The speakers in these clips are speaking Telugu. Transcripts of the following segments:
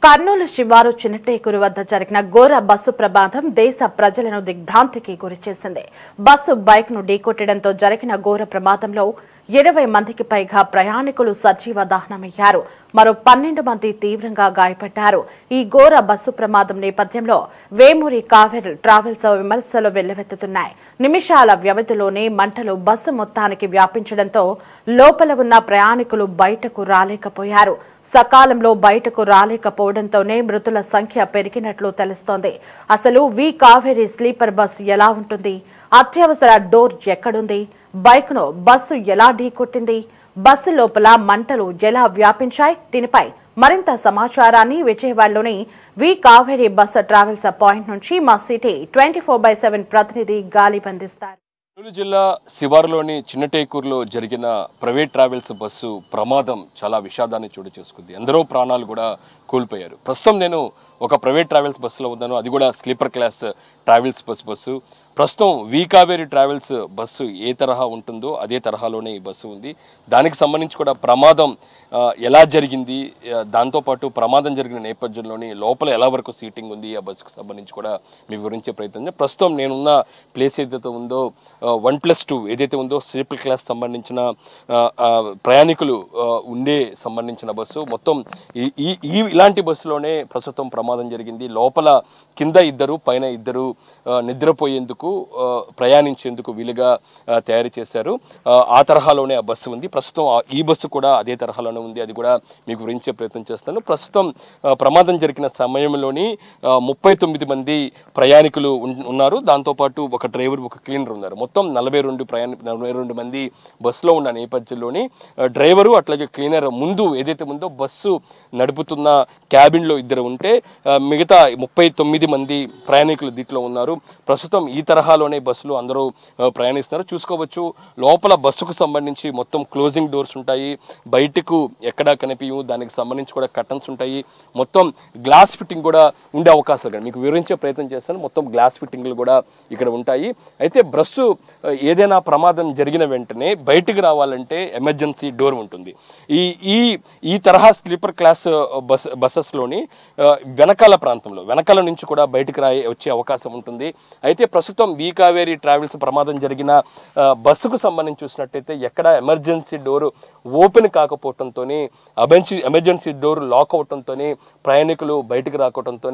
కర్నూలు శివారు చిన్నటేకూరు వద్ద జరిగిన ఘోర బస్సు ప్రమాదం దేశ ప్రజలను దిగ్భ్రాంతికి గురిచేసింది. బస్సు బైక్ ను ఢీకొట్టడంతో జరిగిన ఘోర ప్రమాదంలో 20 మందికి పైగా ప్రయాణికులు సజీవ దహనమయ్యారు. మరో 12 మంది తీవ్రంగా గాయపడ్డారు. ఈ ఘోర బస్సు ప్రమాదం నేపథ్యంలో వేమూరి కావేరి ట్రావెల్స్ విమర్శలు వెల్లువెత్తుతున్నాయి. నిమిషాల వ్యవధిలోనే మంటలు బస్సు మొత్తానికి వ్యాపించడంతో లోపల ఉన్న ప్రయాణికులు బయటకు రాలేకపోయారు. సకాలంలో బయటకు రాలేకపోవడంతోనే మృతుల సంఖ్య పెరిగినట్లు తెలుస్తోంది. అసలు వి కావేరి స్లీపర్ బస్ ఎలా ఉంటుంది? అత్యవసర డోర్ ఎక్కడుంది? బైక్ ను బస్సు ఎలా ఢీకొట్టింది? బస్సు లోపల మంటలు ఎలా వ్యాపించాయి? దీనిపై మరింత సమాచారాన్ని విజయవాడలోని వి కావేరి బస్ ట్రావెల్స్ పాయింట్ నుంచి మా సిటీ 24/7 ప్రతినిధి గాలి బంధిస్తారు. కర్నూలు జిల్లా శివారులోని చిన్నటేకూరులో జరిగిన ప్రైవేట్ ట్రావెల్స్ బస్సు ప్రమాదం చాలా విషాదాన్ని చోటు చేసుకుంది. ఎందరో ప్రాణాలు కూడా కోల్పోయారు. ప్రస్తుతం నేను ఒక ప్రైవేట్ ట్రావెల్స్ బస్సులో ఉన్నాను. అది కూడా స్లీపర్ క్లాస్ ట్రావెల్స్ బస్సు. ప్రస్తుతం వి కావేరి ట్రావెల్స్ బస్సు ఏ తరహా ఉంటుందో అదే తరహాలోనే ఈ బస్సు ఉంది. దానికి సంబంధించి కూడా ప్రమాదం ఎలా జరిగింది, దాంతోపాటు ప్రమాదం జరిగిన నేపథ్యంలోని లోపల ఎలా వరకు సీటింగ్ ఉంది ఆ బస్సుకు సంబంధించి కూడా మీ వివరించే ప్రయత్నం. ప్రస్తుతం నేనున్న ప్లేస్ ఏదైతే ఉందో 1+2 ఏదైతే ఉందో స్లీపర్ క్లాస్ సంబంధించిన ప్రయాణికులు ఉండే సంబంధించిన బస్సు. మొత్తం ఇలాంటి బస్సులోనే ప్రస్తుతం ప్రమాదం జరిగింది. లోపల కింద ఇద్దరు, పైన ఇద్దరు నిద్రపోయేందుకు ప్రయాణించేందుకు వీలుగా తయారు చేశారు. ఆ తరహాలోనే ఆ బస్సు ఉంది. ప్రస్తుతం ఈ బస్సు కూడా అదే తరహాలోనే ఉంది. అది కూడా మీకు వివరించే ప్రయత్నం చేస్తాను. ప్రస్తుతం ప్రమాదం జరిగిన సమయంలోని 39 ప్రయాణికులు ఉన్నారు. దాంతోపాటు ఒక డ్రైవర్, ఒక క్లీనర్ ఉన్నారు. మొత్తం 42 మంది బస్సులో ఉన్న నేపథ్యంలోని డ్రైవరు అట్లాగే క్లీనర్ ముందు ఏదైతే ఉందో బస్సు నడుపుతున్న క్యాబిన్లో ఇద్దరు ఉంటే మిగతా 39 మంది ప్రయాణికులు దీంట్లో ఉన్నారు. ప్రస్తుతం ఈ తరహాలోనే బస్సులు అందరూ ప్రయాణిస్తున్నారు. చూసుకోవచ్చు, లోపల బస్సుకు సంబంధించి మొత్తం క్లోజింగ్ డోర్స్ ఉంటాయి. బయటకు ఎక్కడా కనిపించవు. దానికి సంబంధించి కూడా కర్టన్స్ ఉంటాయి. మొత్తం గ్లాస్ ఫిట్టింగ్ కూడా ఉండే అవకాశాలు మీకు వివరించే ప్రయత్నం చేస్తాను. మొత్తం గ్లాస్ ఫిట్టింగ్లు కూడా ఇక్కడ ఉంటాయి. అయితే బస్సు ఏదైనా ప్రమాదం జరిగిన వెంటనే బయటికి రావాలంటే ఎమర్జెన్సీ డోర్ ఉంటుంది. ఈ తరహా స్లీపర్ క్లాస్ బస్సెస్లోని వెనకాల నుంచి కూడా బయటికి వచ్చే అవకాశం ఉంటుంది. అయితే ప్రస్తుతం వి కావేరి ట్రావెల్స్ ప్రమాదం జరిగిన బస్సుకు సంబంధించి చూసినట్టయితే ఎక్కడ ఎమర్జెన్సీ డోరు ఓపెన్ కాకపోవడంతో, ఎమర్జెన్సీ డోర్ లాక్ అవడంతో ప్రయాణికులు బయటకు రాకపోవడంతో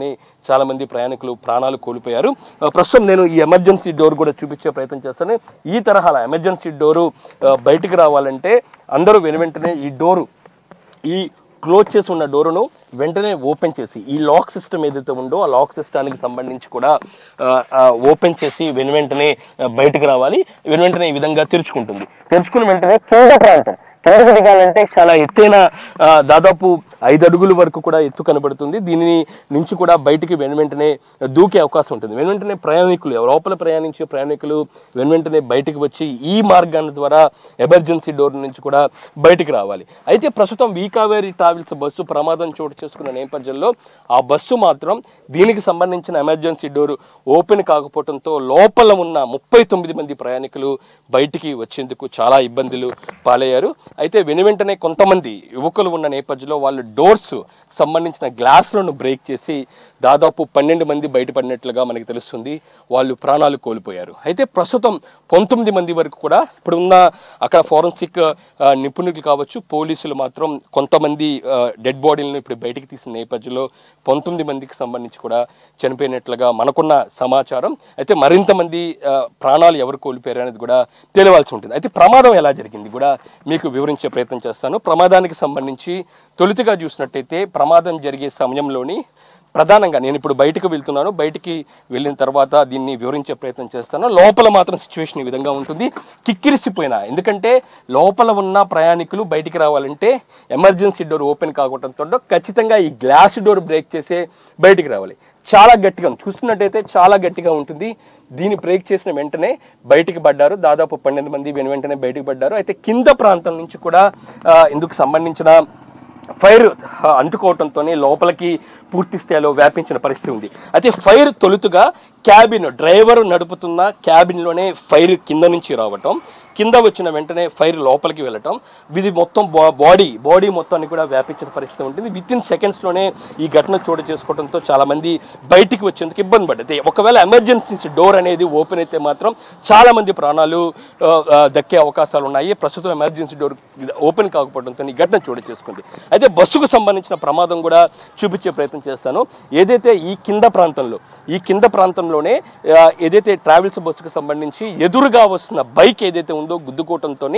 చాలామంది ప్రయాణికులు ప్రాణాలు కోల్పోయారు. ప్రస్తుతం నేను ఈ ఎమర్జెన్సీ డోర్ కూడా చూపించే ప్రయత్నం చేస్తాను. ఈ తరహాల ఎమర్జెన్సీ డోరు బయటికి రావాలంటే అందరూ వెంటనే ఈ క్లోజ్ చేసి ఉన్న డోరును వెంటనే ఓపెన్ చేసి ఈ లాక్ సిస్టమ్ ఏదైతే ఉందో ఆ లాక్ సిస్టానికి సంబంధించి కూడా ఓపెన్ చేసి వెంటనే బయటకు రావాలి. వెంటనే ఈ విధంగా తెరుచుకుంటుంది. తెరుచుకున్న వెంటనే కింద ప్రాంతం కిందకు దిగాలంటే చాలా ఎత్తైన దాదాపు 5 అడుగుల వరకు కూడా ఎత్తు కనబడుతుంది. దీని నుంచి కూడా బయటికి వెంటనే దూకే అవకాశం ఉంటుంది. వెంటనే ప్రయాణికులు లోపల ప్రయాణించే ప్రయాణికులు వెంటనే బయటికి వచ్చి ఈ మార్గాన్ని ద్వారా ఎమర్జెన్సీ డోర్ నుంచి కూడా బయటికి రావాలి. అయితే ప్రస్తుతం వి కావేరి ట్రావెల్స్ బస్సు ప్రమాదం చోటు చేసుకున్న నేపథ్యంలో ఆ బస్సు మాత్రం దీనికి సంబంధించిన ఎమర్జెన్సీ డోర్ ఓపెన్ కాకపోవడంతో లోపల ఉన్న 39 మంది ప్రయాణికులు బయటికి వచ్చేందుకు చాలా ఇబ్బందులు పాలయ్యారు. అయితే వెంటనే కొంతమంది యువకులు ఉన్న నేపథ్యంలో వాళ్ళు డోర్స్ సంబంధించిన గ్లాసులను బ్రేక్ చేసి దాదాపు 12 మంది బయటపడినట్లుగా మనకి తెలుస్తుంది. వాళ్ళు ప్రాణాలు కోల్పోయారు. అయితే ప్రస్తుతం 19 మంది వరకు కూడా ఇప్పుడున్న అక్కడ ఫోరెన్సిక్ నిపుణులు కావచ్చు, పోలీసులు మాత్రం కొంతమంది డెడ్ బాడీలను ఇప్పుడు బయటికి తీసిన నేపథ్యంలో 19 మందికి సంబంధించి కూడా చనిపోయినట్లుగా మనకున్న సమాచారం. అయితే మరింత మంది ప్రాణాలు ఎవరు కోల్పోయారు అనేది కూడా తెలియాల్సి ఉంటుంది. అయితే ప్రమాదం ఎలా జరిగింది కూడా మీకు వివరించే ప్రయత్నం చేస్తాను. ప్రమాదానికి సంబంధించి తొలుతగా చూసినట్టయితే ప్రమాదం జరిగే సమయంలోని ప్రధానంగా నేను ఇప్పుడు బయటకు వెళ్తున్నాను. బయటికి వెళ్ళిన తర్వాత దీన్ని వివరించే ప్రయత్నం చేస్తాను. లోపల మాత్రం సిచ్యువేషన్ ఈ విధంగా ఉంటుంది. కిక్కిరిసిపోయినా, ఎందుకంటే లోపల ఉన్న ప్రయాణికులు బయటికి రావాలంటే ఎమర్జెన్సీ డోర్ ఓపెన్ కాకపోవడంతో ఖచ్చితంగా ఈ గ్లాస్ డోర్ బ్రేక్ చేసే బయటికి రావాలి. చాలా గట్టిగా చూస్తున్నట్టయితే చాలా గట్టిగా ఉంటుంది. దీన్ని బ్రేక్ చేసిన వెంటనే బయటికి పడ్డారు. దాదాపు 12 మంది వెంటనే బయటికి పడ్డారు. అయితే కింద ప్రాంతం నుంచి కూడా ఇందుకు సంబంధించిన ఫైర్ అంటుకోవడంతో లోపలికి పూర్తి స్థాయిలో వ్యాపించిన పరిస్థితి ఉంది. అయితే ఫైర్ తొలుతుగా డ్రైవర్ నడుపుతున్న క్యాబిన్లోనే ఫైర్ కింద నుంచి రావటం, కింద వచ్చిన వెంటనే ఫైర్ లోపలికి వెళ్ళటం, ఇది మొత్తం బాడీ మొత్తాన్ని కూడా వ్యాపించిన పరిస్థితి ఉంటుంది. విత్ ఇన్ సెకండ్స్లోనే ఈ ఘటన చోటు చేసుకోవడంతో చాలామంది బయటికి వచ్చేందుకు ఇబ్బంది పడ్డది. ఒకవేళ ఎమర్జెన్సీ డోర్ అనేది ఓపెన్ అయితే మాత్రం చాలామంది ప్రాణాలు దక్కే అవకాశాలు ఉన్నాయి. ప్రస్తుతం ఎమర్జెన్సీ డోర్ ఓపెన్ కాకపోవడంతో ఈ ఘటన చోటు చేసుకుంది. అయితే బస్సుకు సంబంధించిన ప్రమాదం కూడా చూపించే ప్రయత్నం చేస్తాను. ఏదైతే ఈ కింద ప్రాంతంలోనే ఏదైతే ట్రావెల్స్ బస్సుకు సంబంధించి ఎదురుగా వస్తున్న బైక్ ఏదైతే ఉందో గుద్దుకోవడంతో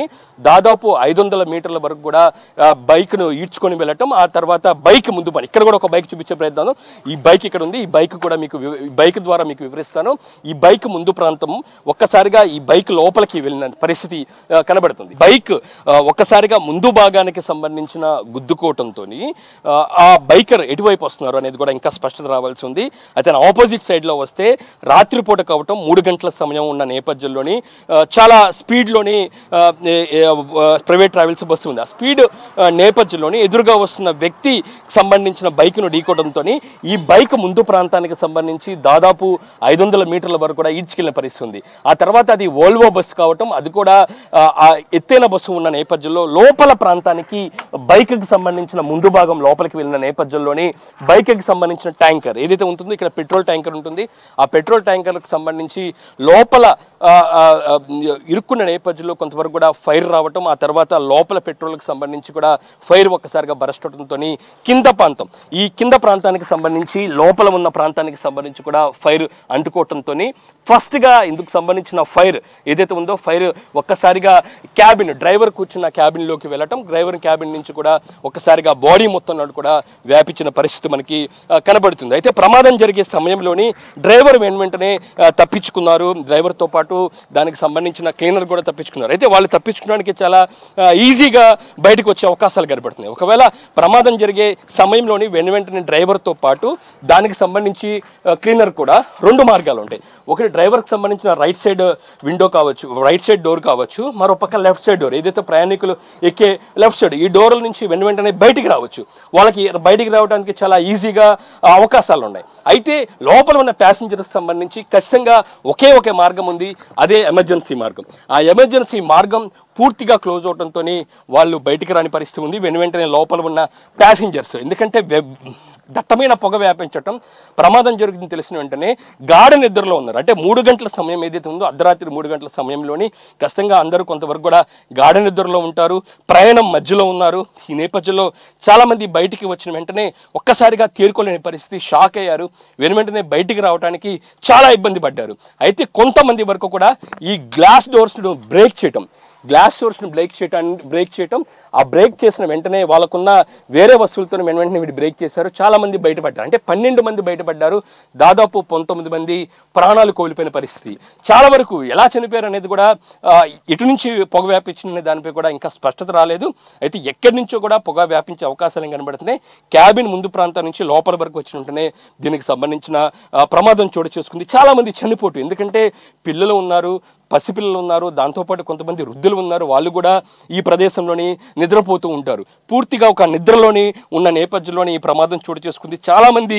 దాదాపు 500 మీటర్ల వరకు కూడా బైక్ను ఈడ్చుకొని వెళ్ళటం, ఆ తర్వాత బైక్ ముందు పని ఇక్కడ కూడా ఒక బైక్ చూపించే ప్రయత్నం. ఈ బైక్ ఇక్కడ ఉంది, ఈ బైక్ కూడా బైక్ ద్వారా మీకు వివరిస్తాను. ఈ బైక్ ముందు ప్రాంతం ఒక్కసారిగా ఈ బైక్ లోపలికి వెళ్ళిన పరిస్థితి కనబడుతుంది. బైక్ ఒక్కసారిగా ముందు భాగానికి సంబంధించిన గుద్దుకోవటంతో ఆ బైకర్ ఎటువైపు వస్తున్నారు అనేది కూడా ఇంకా స్పష్టత రావాల్సి ఉంది. అయితే ఆపోజిట్ సైడ్లో వస్తే రాత్రిపూట కావటం 3 గంటల సమయం ఉన్న నేపథ్యంలోని చాలా స్పీడ్లోని ప్రైవేట్ ట్రావెల్స్ బస్సు ఉంది. ఆ స్పీడ్ నేపథ్యంలోని ఎదురుగా వస్తున్న వ్యక్తి సంబంధించిన బైక్ను ఢీకోవడంతో ఈ బైక్ ముందు ప్రాంతానికి సంబంధించి దాదాపు 500 మీటర్ల వరకు కూడా ఈడ్చుకెళ్ళిన పరిస్థితి ఉంది. ఆ తర్వాత అది వోల్వో బస్సు కావటం, అది కూడా ఎత్తైన బస్సు ఉన్న నేపథ్యంలో లోపల ప్రాంతానికి బైక్కి సంబంధించిన ముందు భాగం లోపలికి వెళ్ళిన నేపథ్యంలోని బైక్కి సంబంధించిన ట్యాంకర్ ఏదైతే ఉంటుందో, ఇక్కడ పెట్రోల్ ట్యాంకర్ ఉంటుంది, ఆ పెట్రోల్ ట్యాంకర్కి సంబంధించి లోపల ఇరుక్కున్న నేపథ్యంలో కొంతవరకు కూడా ఫైర్ రావటం, ఆ తర్వాత లోపల పెట్రోల్కి సంబంధించి కూడా ఫైర్ ఒక్కసారిగా బరస్ట్ అవడంతో ఈ కింద ప్రాంతానికి సంబంధించి లోపల ఉన్న ప్రాంతానికి సంబంధించి కూడా ఫైర్ అంటుకోవడంతో ఫస్ట్గా ఇందుకు సంబంధించిన ఫైర్ ఏదైతే ఉందో ఫైర్ ఒక్కసారిగా డ్రైవర్ కూర్చున్న క్యాబిన్లోకి వెళ్ళటం, డ్రైవర్ క్యాబిన్ నుంచి కూడా ఒక్కసారిగా బాడీ మొత్తం కూడా వ్యాపించిన పరిస్థితి మనకి కనబడుతుంది. అయితే ప్రమాదం జరిగే సమయంలోని డ్రైవర్ వెంటనే తప్పించుకున్నారు, డ్రైవర్తో పాటు దానికి సంబంధించిన క్లీనర్ కూడా తప్పించుకున్నారు. అయితే వాళ్ళు తప్పించుకోవడానికి చాలా ఈజీగా బయటకు వచ్చే అవకాశాలు కనబడుతున్నాయి. ఒకవేళ ప్రమాదం జరిగే సమయంలోని వెంటనే డ్రైవర్తో పాటు దానికి సంబంధించి క్లీనర్ కూడా 2 మార్గాలు ఉంటాయి. ఒకటి డ్రైవర్కి సంబంధించిన రైట్ సైడ్ విండో కావచ్చు, రైట్ సైడ్ డోర్ కావచ్చు, మరో పక్క లెఫ్ట్ సైడ్ డోర్ ఏదైతే ప్రయాణికులు ఎక్కే లెఫ్ట్ సైడ్ ఈ డోర్ల నుంచి వెంటనే బయటికి రావచ్చు. వాళ్ళకి బయటికి రావడానికి చాలా ఈజీగా అవకాశాలు ఉన్నాయి. అయితే లోపల ఉన్న ప్యాసింజర్కి సంబంధించి ఖచ్చితంగా ఒకే మార్గం ఉంది, అదే ఎమర్జెన్సీ మార్గం. ఆ ఎమర్జెన్సీ మార్గం పూర్తిగా క్లోజ్ అవడంతో వాళ్ళు బయటికి రాని పరిస్థితి ఉంది. వెంటనే లోపల ఉన్న ప్యాసింజర్స్ ఎందుకంటే దట్టమైన పొగ వ్యాపించటం, ప్రమాదం జరుగుతుందని తెలిసిన వెంటనే గాఢ నిద్రలో ఉన్నారు. అంటే 3 గంటల సమయం ఏదైతే ఉందో అర్ధరాత్రి 3 గంటల సమయంలోని ఖచ్చితంగా అందరూ కొంతవరకు కూడా గాఢ నిద్రలో ఉంటారు, ప్రయాణం మధ్యలో ఉన్నారు. ఈ నేపథ్యంలో చాలామంది బయటికి వచ్చిన వెంటనే ఒక్కసారిగా తేరుకోలేని పరిస్థితి, షాక్ అయ్యారు. వెంటనే బయటికి రావడానికి చాలా ఇబ్బంది పడ్డారు. అయితే కొంతమంది వరకు కూడా ఈ గ్లాస్ డోర్స్ను బ్రేక్ చేయటం, బ్రేక్ చేయటం ఆ బ్రేక్ చేసిన వెంటనే వాళ్ళకున్న వేరే వస్తువులతో వెంటనే వీడు బ్రేక్ చేశారు. చాలామంది బయటపడ్డారు. అంటే 12 మంది బయటపడ్డారు. దాదాపు 19 మంది ప్రాణాలు కోల్పోయిన పరిస్థితి. చాలా వరకు ఎలా చనిపోయారు అనేది కూడా ఎటు నుంచి పొగ వ్యాపించిందనే దానిపై కూడా ఇంకా స్పష్టత రాలేదు. అయితే ఎక్కడి నుంచో కూడా పొగ వ్యాపించే అవకాశాలు కనబడుతున్నాయి. క్యాబిన్ ముందు ప్రాంతం నుంచి లోపల వరకు వచ్చిన వెంటనే దీనికి సంబంధించిన ప్రమాదం చోటు చేసుకుంది. చాలామంది చనిపోటు, ఎందుకంటే పిల్లలు ఉన్నారు, పసిపిల్లలు ఉన్నారు, దాంతోపాటు కొంతమంది వృద్ధులు ఉన్నారు. వాళ్ళు కూడా ఈ ప్రదేశంలోని నిద్రపోతూ ఉంటారు. పూర్తిగా ఒక నిద్రలోని ఉన్న నేపథ్యంలోని ఈ ప్రమాదం చోటు చేసుకుంది. చాలామంది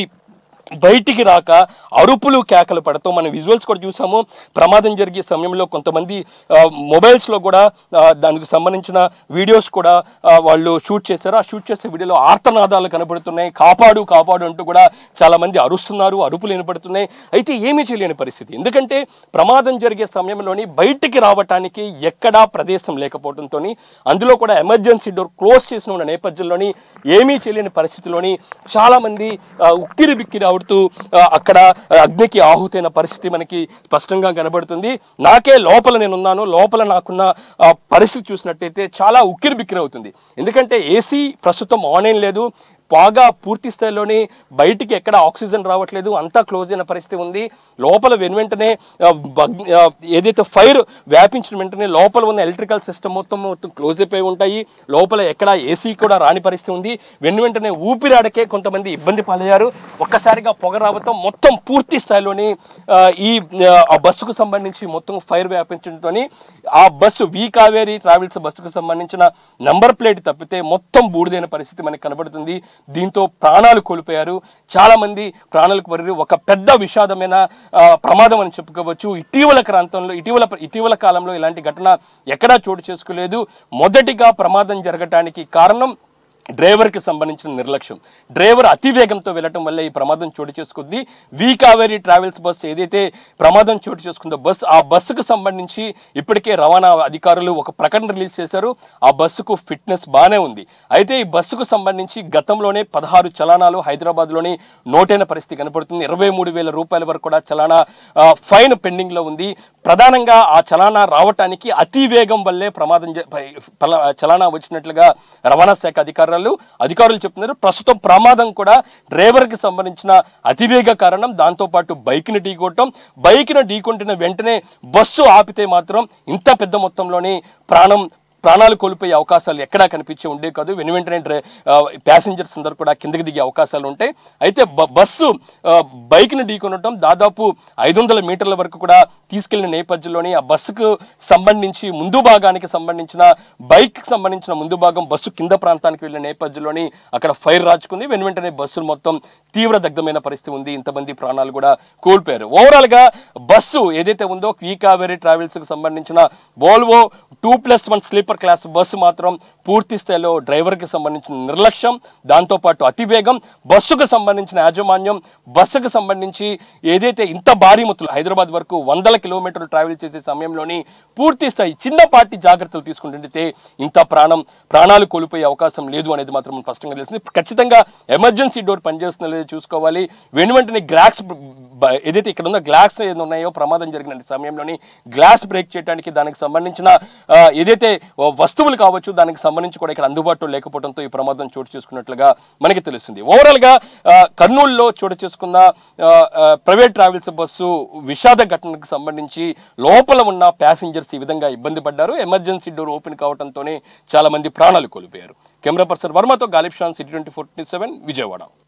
బయటికి రాక అరుపులు కేకలు పడతాం. మనం విజువల్స్ కూడా చూసాము. ప్రమాదం జరిగే సమయంలో కొంతమంది మొబైల్స్లో కూడా దానికి సంబంధించిన వీడియోస్ కూడా వాళ్ళు షూట్ చేశారు. ఆ షూట్ చేసే వీడియోలో ఆర్తనాదాలు కనబడుతున్నాయి. కాపాడు కాపాడు అంటూ కూడా చాలామంది అరుస్తున్నారు, అరుపులు వినపడుతున్నాయి. అయితే ఏమీ చేయలేని పరిస్థితి, ఎందుకంటే ప్రమాదం జరిగే సమయంలోని బయటికి రావటానికి ఎక్కడా ప్రదేశం లేకపోవడంతో, అందులో కూడా ఎమర్జెన్సీ డోర్ క్లోజ్ చేసిన ఉన్న నేపథ్యంలోని ఏమీ చేయలేని పరిస్థితిలోని చాలామంది ఉక్కిరి బిక్కిరి అవుతూ అక్కడ అగ్నికి ఆహుతైన పరిస్థితి మనకి స్పష్టంగా కనబడుతుంది. నాకే లోపల నేనున్నాను, లోపల నాకున్న పరిస్థితి చూసినట్టయితే చాలా ఉక్కిరి బిక్కిరి అవుతుంది. ఎందుకంటే ఏసీ ప్రస్తుతం ఆన్ లేదు, బాగా పూర్తి స్థాయిలోని బయటికి ఎక్కడ ఆక్సిజన్ రావట్లేదు, అంతా క్లోజ్ అయిన పరిస్థితి ఉంది. లోపల వెంటనే ఏదైతే ఫైర్ వ్యాపించిన వెంటనే లోపల ఉన్న ఎలక్ట్రికల్ సిస్టమ్ మొత్తం క్లోజ్ అయిపోయి ఉంటాయి. లోపల ఎక్కడ ఏసీ కూడా రాని పరిస్థితి ఉంది. వెంటనే ఊపిరాడకే కొంతమంది ఇబ్బంది పాలయ్యారు. ఒక్కసారిగా పొగ రావటం మొత్తం పూర్తి స్థాయిలోని ఈ బస్సుకు సంబంధించి మొత్తం ఫైర్ వ్యాపించడంతో ఆ బస్సు వి కావేరీ ట్రావెల్స్ బస్సుకు సంబంధించిన నంబర్ ప్లేట్ తప్పితే మొత్తం బూడిదైన పరిస్థితి మనకి కనబడుతుంది. దీంతో ప్రాణాలు కోల్పోయారు. చాలా మంది ప్రాణాలకు కోల్పోయారు. ఒక పెద్ద విషాదమైన ప్రమాదం అని చెప్పుకోవచ్చు. ఇటీవల కాలంలో ఇలాంటి ఘటన ఎక్కడా చోటు చేసుకోలేదు. మొదటిగా ప్రమాదం జరగటానికి కారణం డ్రైవర్కి సంబంధించిన నిర్లక్ష్యం. డ్రైవర్ అతివేగంతో వెళ్ళటం వల్ల ఈ ప్రమాదం చోటు చేసుకుంది. వి కావేరీ ట్రావెల్స్ బస్సు ఏదైతే ప్రమాదం చోటు చేసుకుందో ఆ బస్సుకు సంబంధించి ఇప్పటికే రవాణా అధికారులు ఒక ప్రకటన రిలీజ్ చేశారు. ఆ బస్సుకు ఫిట్నెస్ బాగానే ఉంది. అయితే ఈ బస్సుకు సంబంధించి గతంలోనే 16 చలానాలు హైదరాబాద్లోని నోటైన పరిస్థితి కనపడుతుంది. 23,000 రూపాయల వరకు కూడా చలానా ఫైన్ పెండింగ్లో ఉంది. ప్రధానంగా ఆ చలానా రావటానికి అతివేగం వల్లే చలానా వచ్చినట్లుగా రవాణా శాఖ అధికారులు చెప్తున్నారు. ప్రస్తుతం ప్రమాదం కూడా డ్రైవర్కి సంబంధించిన అతివేగ కారణం. దాంతోపాటు బైక్ని ఢీకొట్టిన వెంటనే బస్సు ఆపితే మాత్రం ఇంత పెద్ద మొత్తంలోని ప్రాణాలు కోల్పోయే అవకాశాలు ఎక్కడా కనిపించే ఉండే కాదు. వెంటనే ప్యాసింజర్స్ అందరూ కూడా కిందకి దిగే అవకాశాలు ఉంటాయి. అయితే బస్సు బైక్ని ఢీకొనటం దాదాపు 500 మీటర్ల వరకు కూడా తీసుకెళ్లిన నేపథ్యంలోని ఆ బస్సుకు సంబంధించి బైక్కి సంబంధించిన ముందు భాగం బస్సు కింద ప్రాంతానికి వెళ్ళిన నేపథ్యంలోని అక్కడ ఫైర్ రాచుకుంది. వెంటనే బస్సులు మొత్తం తీవ్ర దగ్ధమైన పరిస్థితి ఉంది. ఇంతమంది ప్రాణాలు కూడా కోల్పోయారు. ఓవరాల్గా బస్సు ఏదైతే ఉందో వి కావేరీ ట్రావెల్స్కి సంబంధించిన వోల్వో 2+1 స్లీపర్ క్లాస్ బస్సు మాత్రం పూర్తి స్థాయిలో డ్రైవర్కి సంబంధించిన నిర్లక్ష్యం, దాంతోపాటు అతివేగం, బస్సుకు సంబంధించిన యాజమాన్యం, బస్సుకు సంబంధించి ఏదైతే ఇంత భారీ మొత్తంలో హైదరాబాద్ వరకు 100 కిలోమీటర్లు ట్రావెల్ చేసే సమయంలోని పూర్తి స్థాయి చిన్నపాటి జాగ్రత్తలు తీసుకుంటుంటే ఇంత ప్రాణాలు కోల్పోయే అవకాశం లేదు అనేది మాత్రం స్పష్టంగా తెలిసింది. ఖచ్చితంగా ఎమర్జెన్సీ డోర్ పనిచేస్తుందో లేదో చూసుకోవాలి. వెంటనే గ్లాస్ ఏదైతే ఇక్కడ ఉందో గ్లాస్ ఏదో ఉన్నాయో ప్రమాదం జరిగిన సమయంలోని గ్లాస్ బ్రేక్ చేయడానికి దానికి సంబంధించిన ఏదైతే వస్తువులు కావచ్చు దానికి సంబంధించి కూడా ఇక్కడ అందుబాటులో లేకపోవడంతో ఈ ప్రమాదం చోటు చేసుకున్నట్లుగా మనకి తెలుస్తుంది. ఓవరాల్గా కర్నూలులో చోటు చేసుకున్న ప్రైవేట్ ట్రావెల్స్ బస్సు విషాద ఘటనకు సంబంధించి లోపల ఉన్న ప్యాసింజర్స్ ఈ విధంగా ఇబ్బంది పడ్డారు. ఎమర్జెన్సీ డోర్ ఓపెన్ కావడంతోనే చాలా మంది ప్రాణాలు కోల్పోయారు. కెమెరా పర్సన్ వర్మతో గాలిబ్ షాన్, City 24/7 విజయవాడ.